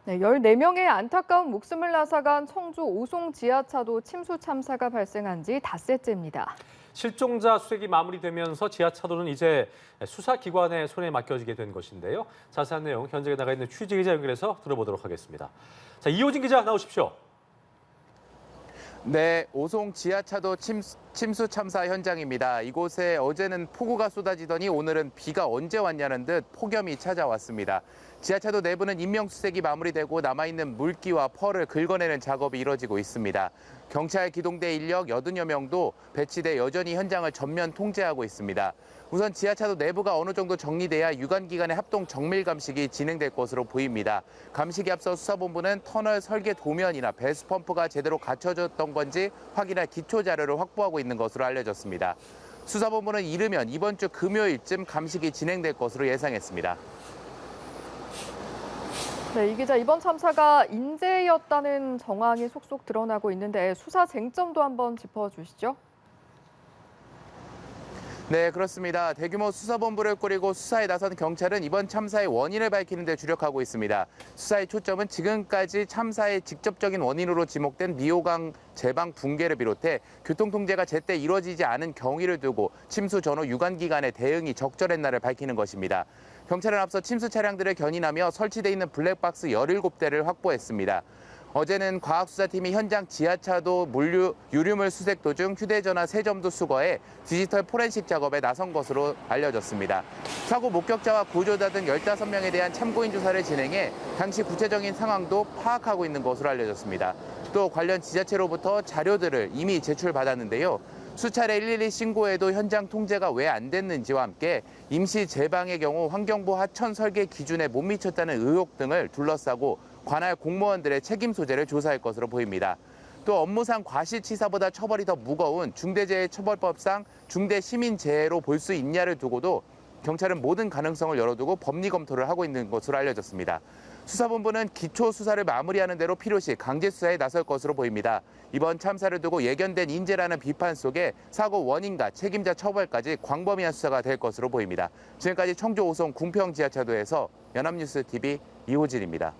네, 14명의 안타까운 목숨을 앗아간 청주 오송 지하차도 침수 참사가 발생한 지 닷새째입니다. 실종자 수색이 마무리되면서 지하차도는 이제 수사기관의 손에 맡겨지게 된 것인데요. 자세한 내용 현장에 나가 있는 취재 기자 연결해서 들어보도록 하겠습니다. 자, 이호진 기자 나오십시오. 네, 오송 지하차도 침수 참사 현장입니다. 이곳에 어제는 폭우가 쏟아지더니 오늘은 비가 언제 왔냐는 듯 폭염이 찾아왔습니다. 지하차도 내부는 인명수색이 마무리되고 남아있는 물기와 펄을 긁어내는 작업이 이뤄지고 있습니다. 경찰 기동대 인력 80여 명도 배치돼 여전히 현장을 전면 통제하고 있습니다. 우선 지하차도 내부가 어느 정도 정리돼야 유관기관의 합동 정밀 감식이 진행될 것으로 보입니다. 감식에 앞서 수사본부는 터널 설계 도면이나 배수 펌프가 제대로 갖춰졌던 건지 확인할 기초 자료를 확보하고 있는 것으로 알려졌습니다. 수사본부는 이르면 이번 주 금요일쯤 감식이 진행될 것으로 예상했습니다. 네, 이 기자, 이번 참사가 인재였다는 정황이 속속 드러나고 있는데 수사 쟁점도 한번 짚어주시죠. 네, 그렇습니다. 대규모 수사본부를 꾸리고 수사에 나선 경찰은 이번 참사의 원인을 밝히는 데 주력하고 있습니다. 수사의 초점은 지금까지 참사의 직접적인 원인으로 지목된 미호강 제방 붕괴를 비롯해 교통통제가 제때 이루어지지 않은 경위를 두고 침수 전후 유관기관의 대응이 적절했나를 밝히는 것입니다. 경찰은 앞서 침수 차량들을 견인하며 설치돼 있는 블랙박스 17대를 확보했습니다. 어제는 과학수사팀이 현장 지하차도 유류물 수색 도중 휴대전화 3점도 수거해 디지털 포렌식 작업에 나선 것으로 알려졌습니다. 사고 목격자와 구조자 등 15명에 대한 참고인 조사를 진행해 당시 구체적인 상황도 파악하고 있는 것으로 알려졌습니다. 또 관련 지자체로부터 자료들을 이미 제출받았는데요. 수차례 112 신고에도 현장 통제가 왜 안 됐는지와 함께 임시 제방의 경우 환경부 하천 설계 기준에 못 미쳤다는 의혹 등을 둘러싸고 관할 공무원들의 책임 소재를 조사할 것으로 보입니다. 또 업무상 과실치사보다 처벌이 더 무거운 중대재해처벌법상 중대시민재해로 볼 수 있냐를 두고도 경찰은 모든 가능성을 열어두고 법리 검토를 하고 있는 것으로 알려졌습니다. 수사본부는 기초 수사를 마무리하는 대로 필요시 강제 수사에 나설 것으로 보입니다. 이번 참사를 두고 예견된 인재라는 비판 속에 사고 원인과 책임자 처벌까지 광범위한 수사가 될 것으로 보입니다. 지금까지 청주 오송 궁평 지하차도에서 연합뉴스 TV 이호진입니다.